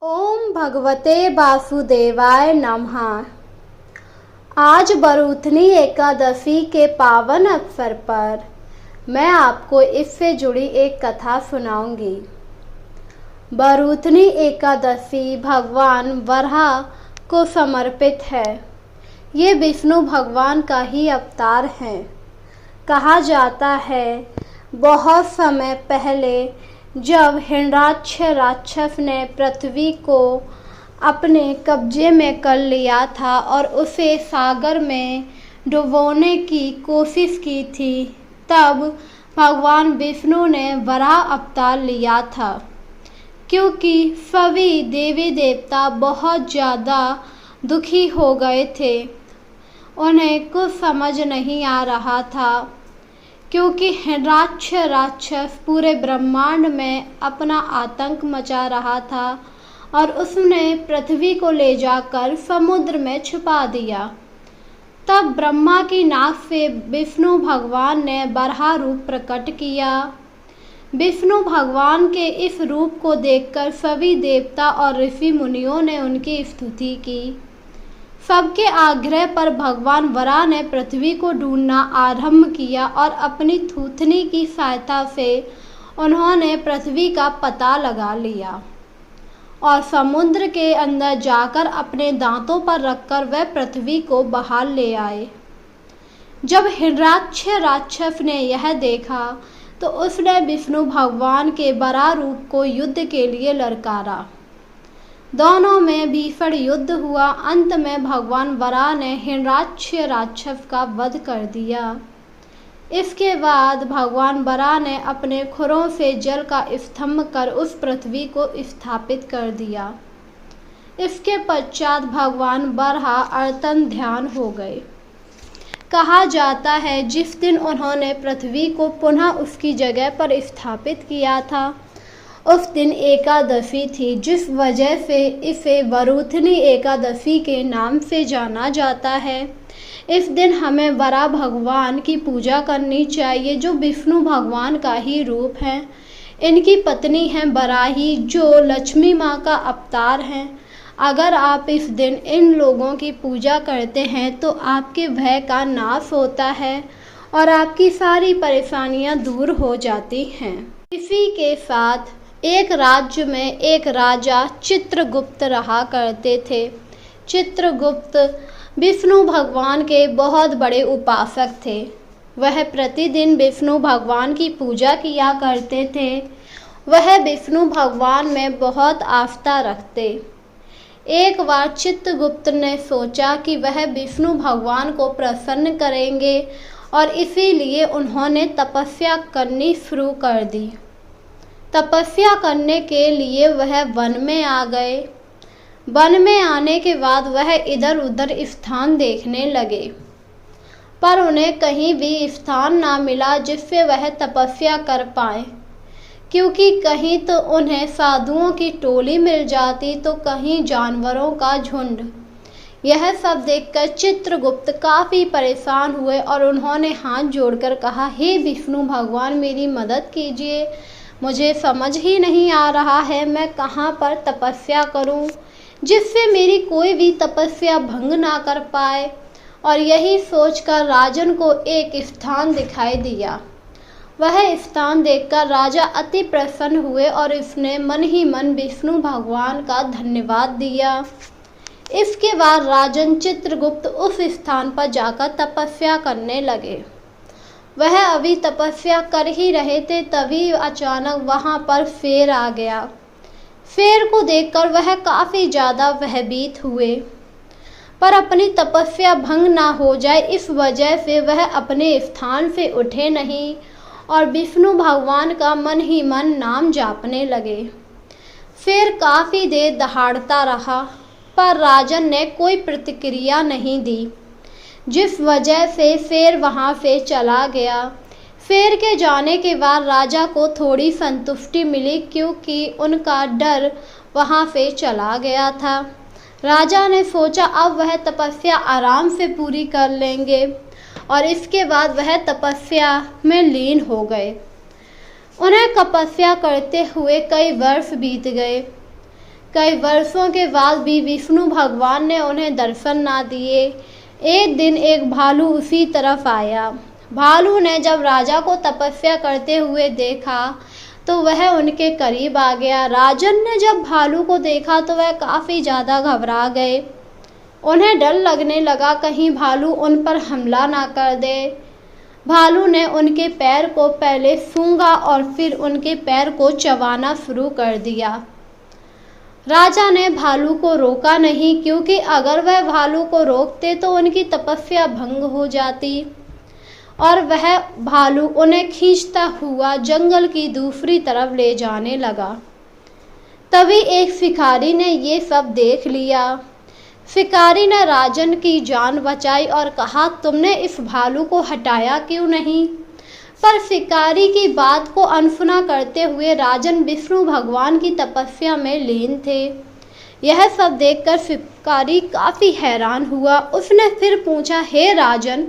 ओम भगवते वासुदेवाय नमः। आज बरूथनी एकादशी के पावन अवसर पर मैं आपको इससे जुड़ी एक कथा सुनाऊंगी। बरूथनी एकादशी भगवान वराह को समर्पित है। ये विष्णु भगवान का ही अवतार है। कहा जाता है बहुत समय पहले जब हिरण्याक्ष राक्षस ने पृथ्वी को अपने कब्जे में कर लिया था और उसे सागर में डुबोने की कोशिश की थी, तब भगवान विष्णु ने वराह अवतार लिया था। क्योंकि सभी देवी देवता बहुत ज़्यादा दुखी हो गए थे, उन्हें कुछ समझ नहीं आ रहा था। क्योंकि हिरण्याक्ष राक्षस पूरे ब्रह्मांड में अपना आतंक मचा रहा था और उसने पृथ्वी को ले जाकर समुद्र में छुपा दिया। तब ब्रह्मा की नाक से विष्णु भगवान ने वराह रूप प्रकट किया। विष्णु भगवान के इस रूप को देखकर सभी देवता और ऋषि मुनियों ने उनकी स्तुति की। सबके आग्रह पर भगवान वराह ने पृथ्वी को ढूंढना आरंभ किया और अपनी थूथनी की सहायता से उन्होंने पृथ्वी का पता लगा लिया और समुद्र के अंदर जाकर अपने दांतों पर रखकर वह पृथ्वी को बाहर ले आए। जब हिरण्याक्ष राक्षस ने यह देखा तो उसने विष्णु भगवान के वराह रूप को युद्ध के लिए ललकारा। दोनों में भीषण युद्ध हुआ। अंत में भगवान वराह ने हिरण्याक्ष राक्षस का वध कर दिया। इसके बाद भगवान वराह ने अपने खुरों से जल का स्तंभ कर उस पृथ्वी को स्थापित कर दिया। इसके पश्चात भगवान वराह अर्तन ध्यान हो गए। कहा जाता है जिस दिन उन्होंने पृथ्वी को पुनः उसकी जगह पर स्थापित किया था, उस दिन एकादशी थी, जिस वजह से इसे बरूथनी एकादशी के नाम से जाना जाता है। इस दिन हमें वराह भगवान की पूजा करनी चाहिए, जो विष्णु भगवान का ही रूप हैं। इनकी पत्नी हैं वराही, जो लक्ष्मी माँ का अवतार हैं। अगर आप इस दिन इन लोगों की पूजा करते हैं तो आपके भय का नाश होता है और आपकी सारी परेशानियाँ दूर हो जाती हैं। इसी के साथ एक राज्य में एक राजा चित्रगुप्त रहा करते थे। चित्रगुप्त विष्णु भगवान के बहुत बड़े उपासक थे। वह प्रतिदिन विष्णु भगवान की पूजा किया करते थे। वह विष्णु भगवान में बहुत आस्था रखते। एक बार चित्रगुप्त ने सोचा कि वह विष्णु भगवान को प्रसन्न करेंगे और इसीलिए उन्होंने तपस्या करनी शुरू कर दी। तपस्या करने के लिए वह वन में आ गए। वन में आने के बाद वह इधर उधर स्थान देखने लगे, पर उन्हें कहीं भी स्थान ना मिला जिससे वह तपस्या कर पाए। क्योंकि कहीं तो उन्हें साधुओं की टोली मिल जाती तो कहीं जानवरों का झुंड। यह सब देखकर चित्रगुप्त काफ़ी परेशान हुए और उन्होंने हाथ जोड़कर कहा, हे विष्णु भगवान, मेरी मदद कीजिए। मुझे समझ ही नहीं आ रहा है मैं कहाँ पर तपस्या करूँ जिससे मेरी कोई भी तपस्या भंग ना कर पाए। और यही सोचकर राजन को एक स्थान दिखाई दिया। वह स्थान देखकर राजा अति प्रसन्न हुए और इसने मन ही मन विष्णु भगवान का धन्यवाद दिया। इसके बाद राजन चित्रगुप्त उस स्थान पर जाकर तपस्या करने लगे। वह अभी तपस्या कर ही रहे थे, तभी अचानक वहां पर शेर आ गया। शेर को देखकर वह काफ़ी ज़्यादा भयभीत हुए, पर अपनी तपस्या भंग ना हो जाए इस वजह से वह अपने स्थान से उठे नहीं और विष्णु भगवान का मन ही मन नाम जापने लगे। शेर काफ़ी देर दहाड़ता रहा, पर राजन ने कोई प्रतिक्रिया नहीं दी, जिस वजह से शेर वहां से चला गया। शेर के जाने के बाद राजा को थोड़ी संतुष्टि मिली, क्योंकि उनका डर वहां से चला गया था। राजा ने सोचा अब वह तपस्या आराम से पूरी कर लेंगे और इसके बाद वह तपस्या में लीन हो गए। उन्हें तपस्या करते हुए कई वर्ष बीत गए। कई वर्षों के बाद भी विष्णु भगवान ने उन्हें दर्शन ना दिए। एक दिन एक भालू उसी तरफ आया। भालू ने जब राजा को तपस्या करते हुए देखा तो वह उनके करीब आ गया। राजन ने जब भालू को देखा तो वह काफ़ी ज़्यादा घबरा गए। उन्हें डर लगने लगा कहीं भालू उन पर हमला ना कर दे। भालू ने उनके पैर को पहले सूंघा और फिर उनके पैर को चबाना शुरू कर दिया। राजा ने भालू को रोका नहीं, क्योंकि अगर वह भालू को रोकते तो उनकी तपस्या भंग हो जाती और वह भालू उन्हें खींचता हुआ जंगल की दूसरी तरफ ले जाने लगा। तभी एक शिकारी ने ये सब देख लिया। शिकारी ने राजन की जान बचाई और कहा, तुमने इस भालू को हटाया क्यों नहीं? पर शिकारी की बात को अनसुना करते हुए राजन विष्णु भगवान की तपस्या में लीन थे। यह सब देखकर शिकारी काफ़ी हैरान हुआ। उसने फिर पूछा, हे राजन,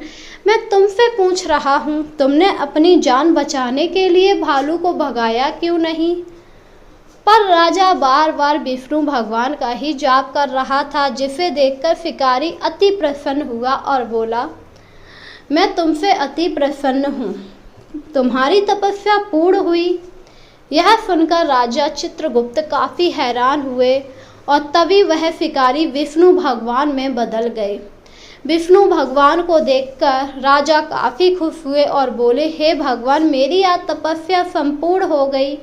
मैं तुमसे पूछ रहा हूँ, तुमने अपनी जान बचाने के लिए भालू को भगाया क्यों नहीं? पर राजा बार बार विष्णु भगवान का ही जाप कर रहा था, जिसे देखकर शिकारी अति प्रसन्न हुआ और बोला, मैं तुमसे अति प्रसन्न हूँ, तुम्हारी तपस्या पूर्ण हुई। यह सुनकर राजा चित्रगुप्त काफ़ी हैरान हुए और तभी वह शिकारी विष्णु भगवान में बदल गए। विष्णु भगवान को देखकर राजा काफ़ी खुश हुए और बोले, हे भगवान, मेरी आज तपस्या संपूर्ण हो गई।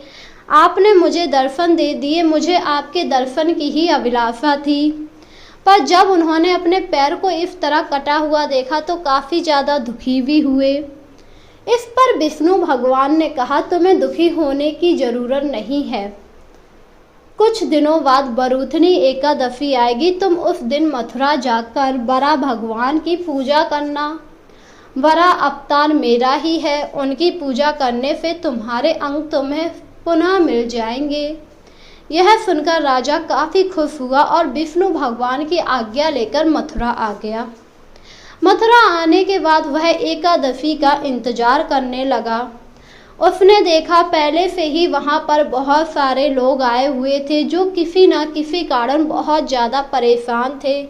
आपने मुझे दर्शन दे दिए। मुझे आपके दर्शन की ही अभिलाषा थी। पर जब उन्होंने अपने पैर को इस तरह कटा हुआ देखा तो काफ़ी ज़्यादा दुखी भी हुए। इस पर विष्णु भगवान ने कहा, तुम्हें दुखी होने की ज़रूरत नहीं है। कुछ दिनों बाद बरूथनी एकादशी आएगी। तुम उस दिन मथुरा जाकर बरा भगवान की पूजा करना। बरा अवतार मेरा ही है। उनकी पूजा करने से तुम्हारे अंग तुम्हें पुनः मिल जाएंगे। यह सुनकर राजा काफ़ी खुश हुआ और विष्णु भगवान की आज्ञा लेकर मथुरा आ गया। मथुरा आने के बाद वह एकादशी का इंतजार करने लगा। उसने देखा पहले से ही वहाँ पर बहुत सारे लोग आए हुए थे जो किसी न किसी कारण बहुत ज़्यादा परेशान थे।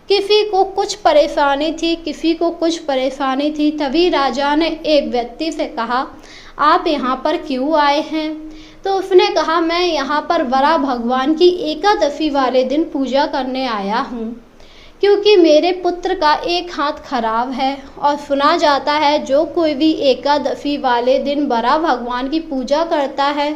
किसी को कुछ परेशानी थी, किसी को कुछ परेशानी थी। तभी राजा ने एक व्यक्ति से कहा, आप यहाँ पर क्यों आए हैं? तो उसने कहा, मैं यहाँ पर बरा भगवान की एकादशी वाले दिन पूजा करने आया हूँ, क्योंकि मेरे पुत्र का एक हाथ खराब है और सुना जाता है जो कोई भी एकादशी वाले दिन बरा भगवान की पूजा करता है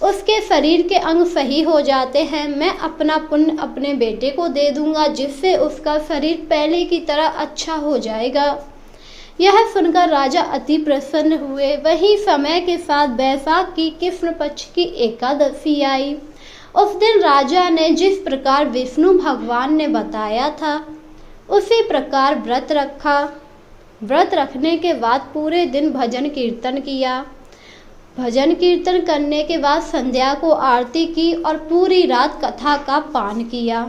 उसके शरीर के अंग सही हो जाते हैं। मैं अपना पुण्य अपने बेटे को दे दूंगा, जिससे उसका शरीर पहले की तरह अच्छा हो जाएगा। यह सुनकर राजा अति प्रसन्न हुए। वही समय के साथ बैसाख की कृष्ण पक्ष की एकादशी आई। उस दिन राजा ने जिस प्रकार विष्णु भगवान ने बताया था उसी प्रकार व्रत रखा। व्रत रखने के बाद पूरे दिन भजन कीर्तन किया। भजन कीर्तन करने के बाद संध्या को आरती की और पूरी रात कथा का पान किया।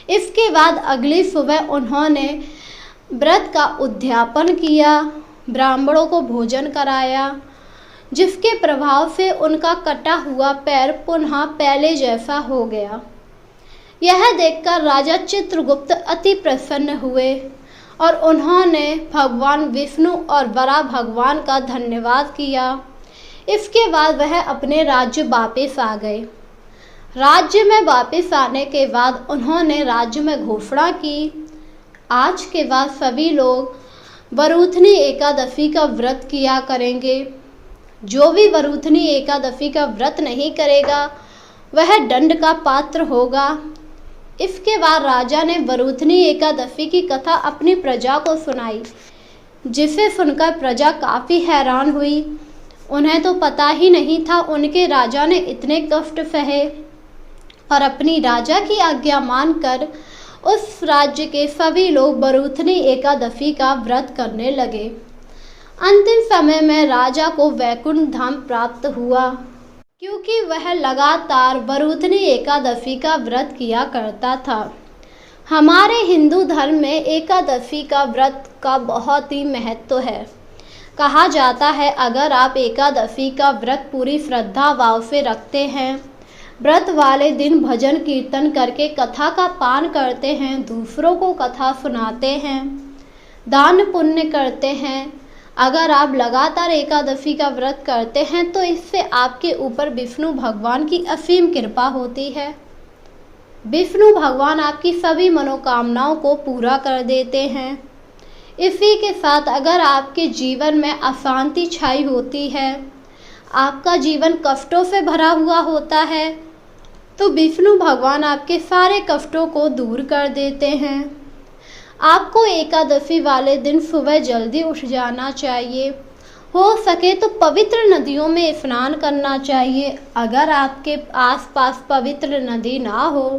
इसके बाद अगली सुबह उन्होंने व्रत का उद्यापन किया, ब्राह्मणों को भोजन कराया, जिसके प्रभाव से उनका कटा हुआ पैर पुनः पहले जैसा हो गया। यह देखकर राजा चित्रगुप्त अति प्रसन्न हुए और उन्होंने भगवान विष्णु और बरा भगवान का धन्यवाद किया। इसके बाद वह अपने राज्य वापस आ गए। राज्य में वापस आने के बाद उन्होंने राज्य में घोषणा की, आज के बाद सभी लोग बरूथनी एकादशी का व्रत किया करेंगे। जो भी बरूथनी एकादशी का व्रत नहीं करेगा वह दंड का पात्र होगा। इसके बाद राजा ने बरूथनी एकादशी की कथा अपनी प्रजा को सुनाई, जिसे सुनकर प्रजा काफ़ी हैरान हुई। उन्हें तो पता ही नहीं था उनके राजा ने इतने कष्ट सहे और अपनी राजा की आज्ञा मानकर उस राज्य के सभी लोग बरूथनी एकादशी का व्रत करने लगे। अंतिम समय में राजा को वैकुंठ धाम प्राप्त हुआ, क्योंकि वह लगातार बरूथनी एकादशी का व्रत किया करता था। हमारे हिंदू धर्म में एकादशी का व्रत का बहुत ही महत्व है। कहा जाता है अगर आप एकादशी का व्रत पूरी श्रद्धा भाव से रखते हैं व्रत वाले दिन भजन कीर्तन करके कथा का पान करते हैं, दूसरों को कथा सुनाते हैं, दान पुण्य करते हैं। अगर आप लगातार एकादशी का व्रत करते हैं तो इससे आपके ऊपर विष्णु भगवान की असीम कृपा होती है। विष्णु भगवान आपकी सभी मनोकामनाओं को पूरा कर देते हैं। इसी के साथ अगर आपके जीवन में अशांति छाई होती है, आपका जीवन कष्टों से भरा हुआ होता है, तो विष्णु भगवान आपके सारे कष्टों को दूर कर देते हैं। आपको एकादशी वाले दिन सुबह जल्दी उठ जाना चाहिए। हो सके तो पवित्र नदियों में स्नान करना चाहिए। अगर आपके आसपास पवित्र नदी ना हो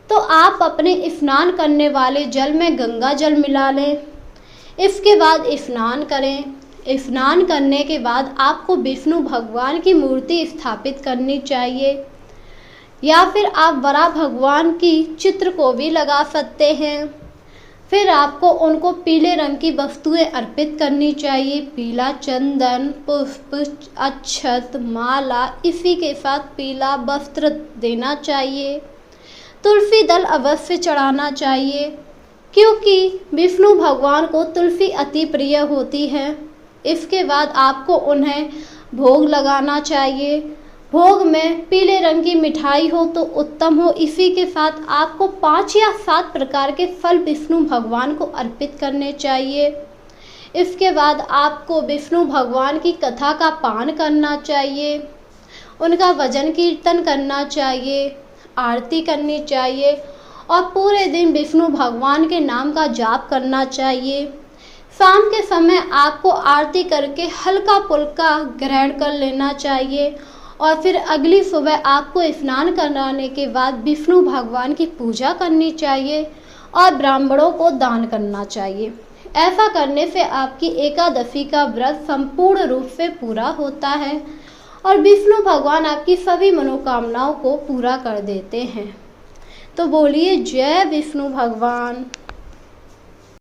तो आप अपने स्नान करने वाले जल में गंगा जल मिला लें। इसके बाद स्नान करें। स्नान करने के बाद आपको विष्णु भगवान की मूर्ति स्थापित करनी चाहिए, या फिर आप वराह भगवान की चित्र को भी लगा सकते हैं। फिर आपको उनको पीले रंग की वस्तुएं अर्पित करनी चाहिए। पीला चंदन, पुष्प, अक्षत, माला, इसी के साथ पीला वस्त्र देना चाहिए। तुलसी दल अवश्य चढ़ाना चाहिए, क्योंकि विष्णु भगवान को तुलसी अति प्रिय होती है। इसके बाद आपको उन्हें भोग लगाना चाहिए। भोग में पीले रंग की मिठाई हो तो उत्तम हो। इसी के साथ आपको 5 या 7 प्रकार के फल विष्णु भगवान को अर्पित करने चाहिए। इसके बाद आपको विष्णु भगवान की कथा का पान करना चाहिए, उनका भजन कीर्तन करना चाहिए, आरती करनी चाहिए और पूरे दिन विष्णु भगवान के नाम का जाप करना चाहिए। शाम के समय आपको आरती करके हल्का फुल्का ग्रहण कर लेना चाहिए और फिर अगली सुबह आपको स्नान कराने के बाद विष्णु भगवान की पूजा करनी चाहिए और ब्राह्मणों को दान करना चाहिए। ऐसा करने से आपकी एकादशी का व्रत संपूर्ण रूप से पूरा होता है और विष्णु भगवान आपकी सभी मनोकामनाओं को पूरा कर देते हैं। तो बोलिए जय विष्णु भगवान।